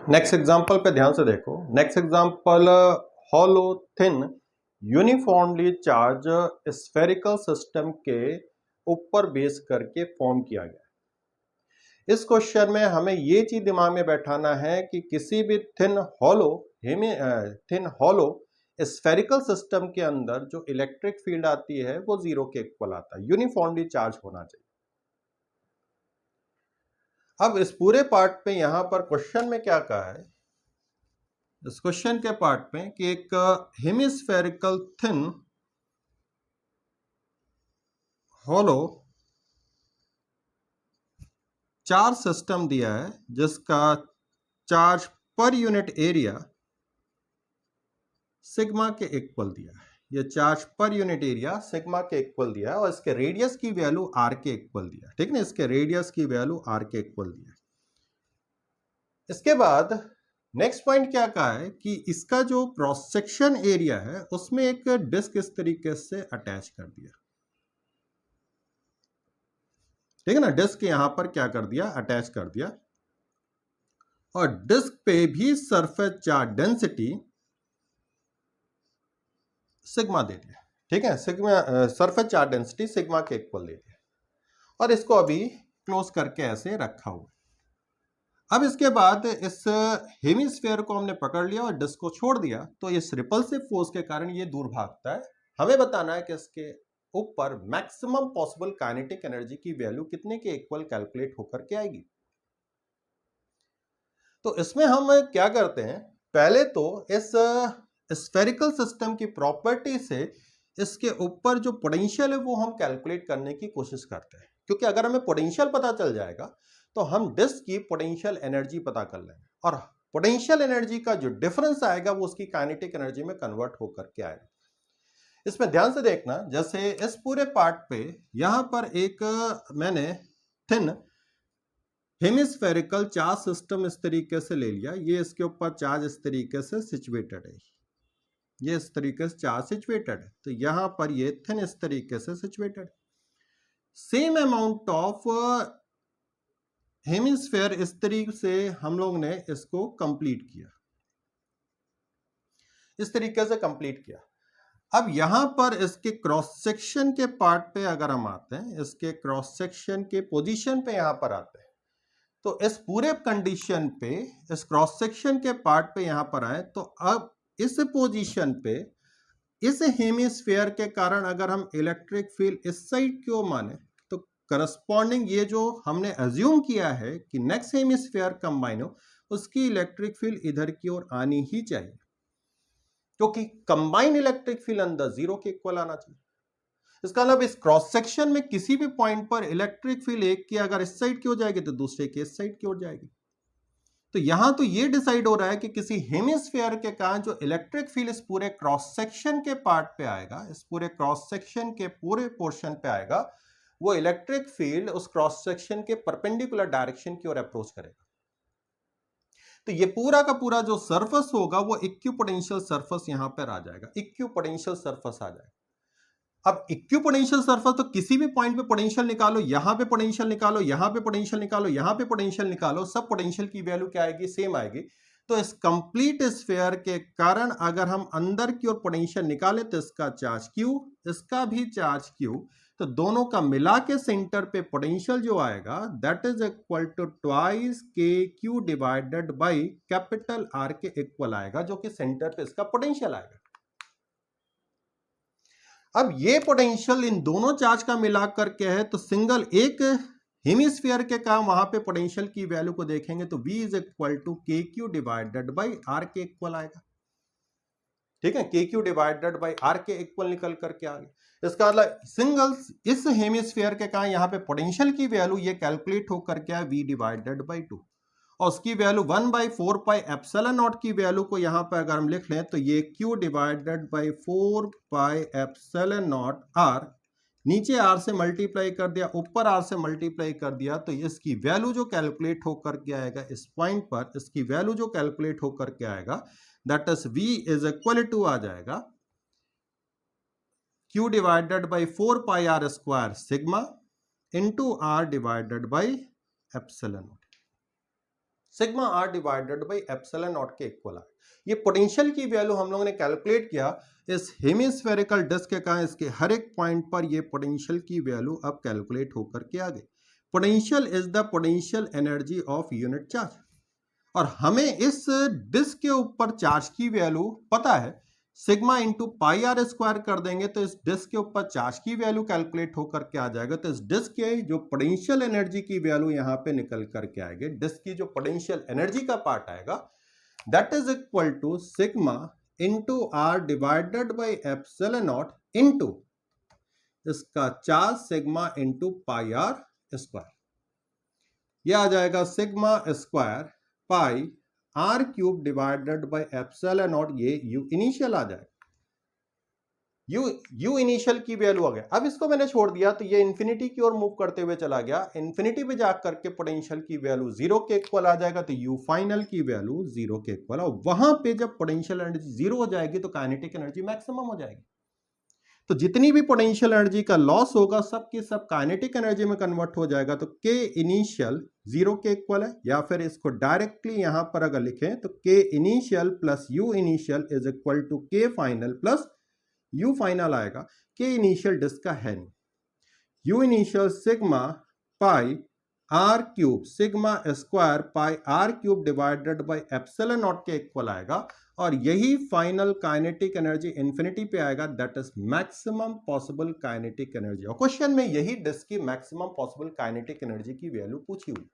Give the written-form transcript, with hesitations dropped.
Next example पे ध्यान से देखो। Next example, hollow thin uniformly charge spherical system के ऊपर बेस करके फॉर्म किया गया। इस क्वेश्चन में हमें ये चीज दिमाग में बैठाना है कि किसी भी थिन हॉलो स्फेरिकल सिस्टम के अंदर जो इलेक्ट्रिक फील्ड आती है वो जीरो के इक्वल आता है, यूनिफॉर्मली चार्ज होना चाहिए। अब इस पूरे पार्ट पे यहां पर क्वेश्चन में क्या कहा है, इस क्वेश्चन के पार्ट में कि एक hemispherical thin hollow charge system दिया है जिसका charge per unit area sigma के इक्वल दिया है। ये charge per unit area sigma के इक्वल दिया है और इसके रेडियस की वैल्यू आर के इक्वल दिया है। ठीक ना, इसके रेडियस की वैल्यू आर के इक्वल दिया है। इसके बाद नेक्स्ट पॉइंट क्या कहा है कि इसका जो क्रॉस सेक्शन एरिया है उसमें एक डिस्क इस तरीके से अटैच कर दिया। ठीक है ना, डिस्क यहां पर क्या कर दिया, अटैच कर दिया और डिस्क पे भी सरफेस चार्ज डेंसिटी सिग्मा दे दिया। ठीक है, sigma surface charge density sigma के इक्वल दे दिया और इसको अभी क्लोज करके ऐसे रखा हुआ। अब इसके बाद इस हेमिस्फीयर को हमने पकड़ लिया और डिस्क को छोड़ दिया तो इस रिपल्सिव फोर्स के कारण ये दूर भागता है। हमें बताना है कि इसके ऊपर मैक्सिमम पॉसिबल काइनेटिक एनर्जी की वैल्यू कितने के इक्वल कैलकुलेट होकर के आएगी। तो इसमें हम क्या करते हैं, पहले तो इस स्फेरिकल सिस्टम की प्रॉपर्टी से इसके ऊपर जो पोटेंशियल है वो हम कैलकुलेट करने की कोशिश करते हैं, क्योंकि अगर हमें पोटेंशियल पता चल जाएगा तो हम डिस्क की पोटेंशियल एनर्जी पता कर लेंगे और पोटेंशियल एनर्जी का जो डिफरेंस आएगा वो उसकी काइनेटिक एनर्जी में कन्वर्ट होकर के आएगा। इसमें ध्यान से देखना, जैसे इस पूरे पार्ट पे यहां पर एक मैंने थिन हेमिस्फेरिकल चार्ज सिस्टम इस तरीके से ले लिया, ये इसके ऊपर चार्ज इस तरीके से सिचुएटेड है, ये इस तरीके से चार्ज सिचुएटेड है, तो यहां पर ये थिन इस तरीके से situated. Same amount of hemisphere इस तरीके से हम लोग ने इसको कंप्लीट किया, इस तरीके से कंप्लीट किया। अब यहां पर इसके क्रॉस सेक्शन के पार्ट पे अगर हम आते हैं, इसके क्रॉस सेक्शन के पोजीशन पे यहां पर आते हैं, तो इस पूरे कंडीशन पे इस क्रॉस सेक्शन के पार्ट पे यहां पर आए तो अब इस पोजीशन पे इस हेमिस्फीयर के कारण अगर हम इलेक्ट्रिक फील्ड इस साइड क्यों माने तो करस्पॉन्डिंग ये जो हमने अज्यूम किया है कि नेक्स्ट हेमिस्फीयर कंबाइन हो उसकी इलेक्ट्रिक फील्ड इधर की ओर आनी ही चाहिए, क्योंकि कंबाइंड इलेक्ट्रिक फील्ड अंदर जीरो के इक्वल आना चाहिए। इसका मतलब इस क्रॉस सेक्शन में किसी भी पॉइंट पर इलेक्ट्रिक फील्ड एक की अगर इस साइड की हो जाएगी तो दूसरे की इस साइड की हो जाएगी। तो यहां तो ये डिसाइड हो रहा है कि किसी हेमिस्फीयर के कारण जो इलेक्ट्रिक फील्ड इस पूरे क्रॉस सेक्शन के पार्ट पे आएगा, इस पूरे क्रॉस सेक्शन के पूरे पोर्शन पे आएगा, वो इलेक्ट्रिक फील्ड उस क्रॉस सेक्शन के परपेंडिकुलर डायरेक्शन की ओर अप्रोच करेगा। तो ये पूरा का पूरा जो सरफेस होगा वो इक्विपोटेंशियल सरफेस यहां पर आ जाएगा, इक्विपोटेंशियल सरफेस आ जाएगा। अब इक्विपोटेंशियल सरफेस तो किसी भी पॉइंट पे पोटेंशियल निकालो, यहां पे पोटेंशियल निकालो, यहां पे पोटेंशियल निकालो, यहां पे पोटेंशियल निकालो, सब पोटेंशियल की वैल्यू क्या आएगी, सेम आएगी। तो इस कंप्लीट स्फीयर के कारण अगर हम अंदर की ओर पोटेंशियल निकालें तो इसका चार्ज Q, इसका भी चार्ज Q, तो दोनों का मिला के सेंटर पे पोटेंशियल जो आएगा that is equal to twice KQ divided by capital R के इक्वल आएगा, जो कि सेंटर पे इसका पोटेंशियल आएगा। अब ये पोटेंशियल इन दोनों चार्ज का मिलाकर के है, तो सिंगल एक हेमिस्फीयर के काम वहां पे पोटेंशियल की वैल्यू को देखेंगे तो V is equal to KQ divided by R के इक्वल आएगा। ठीक है, KQ डिवाइडेड बाई R के इक्वल निकल करके आ गया। इसका मतलब सिंगल इस हेमिस्फीयर के काम यहाँ पे पोटेंशियल की वैल्यू ये कैलकुलेट होकर के आए V डिवाइडेड बाई 2 और उसकी वैल्यू 1/4 पाई एप्सिलॉन नॉट की वैल्यू को यहां पर अगर हम लिख लें तो ये Q divided by 4 pi epsilon not R, नीचे R से मल्टीप्लाई कर दिया, ऊपर R से मल्टीप्लाई कर दिया, तो इसकी वैल्यू जो कैलकुलेट होकर के आएगा इस पॉइंट पर, इसकी वैल्यू जो कैलकुलेट होकर के आएगा that is V is equal to आ जाएगा Q divided by 4 pi R square sigma into R divided by epsilon naught. Sigma R divided by epsilon naught के इक्वल आए। ये पोटेंशियल की वैल्यू हम लोगों ने कैलकुलेट किया इस हेमिस्फेरिकल डिस्क के कारण, इसके हर एक पॉइंट पर ये पोटेंशियल की वैल्यू अब कैलकुलेट होकर के आ गई। Potential is the potential energy of unit charge, और हमें इस डिस्क के ऊपर चार्ज की वैल्यू पता है, sigma into pi R square कर देंगे तो इस डिस्क के ऊपर चार्ज की वैल्यू कैलकुलेट होकर के आ जाएगा। तो इस डिस्क के जो पोटेंशियल एनर्जी की वैल्यू यहां पे निकल करके आएगी, डिस्क की जो पोटेंशियल एनर्जी का पार्ट आएगा that is equal to sigma into R divided by epsilon naught into इसका charge sigma into pi R square. यह आ जाएगा sigma square pi R cube divided by epsilon naught, ये U initial आ जाएगा। U initial की value आ गया। अब इसको मैंने छोड़ दिया तो ये इंफिनिटी की ओर मूव करते हुए चला गया। इंफिनिटी पे जाकर के पोटेंशियल की वैल्यू जीरो के इक्वल आ जाएगा, तो यू फाइनल की वैल्यू जीरो के इक्वल। और वहां पे जब पोटेंशियल एनर्जी जीरो हो जाएगी तो काइनेटिक एनर्जी मैक्सिमम हो जाएगी। तो जितनी भी पोटेंशियल एनर्जी का लॉस होगा सब की सब काइनेटिक एनर्जी में कन्वर्ट हो जाएगा। तो के इनिशियल जीरो के इक्वल है, या फिर इसको डायरेक्टली यहां पर अगर लिखें तो K initial plus U initial is equal to K final plus U final आएगा। के इनिशियल डिस्क का है नहीं, U initial sigma pi R cube sigma square pi R cube divided by epsilon naught के equal आएगा, और यही final kinetic energy infinity पे आएगा, that is maximum possible kinetic energy. और क्वेश्चन में यही डिस्क की मैक्सिमम पॉसिबल काइनेटिक एनर्जी की वैल्यू पूछी हुई।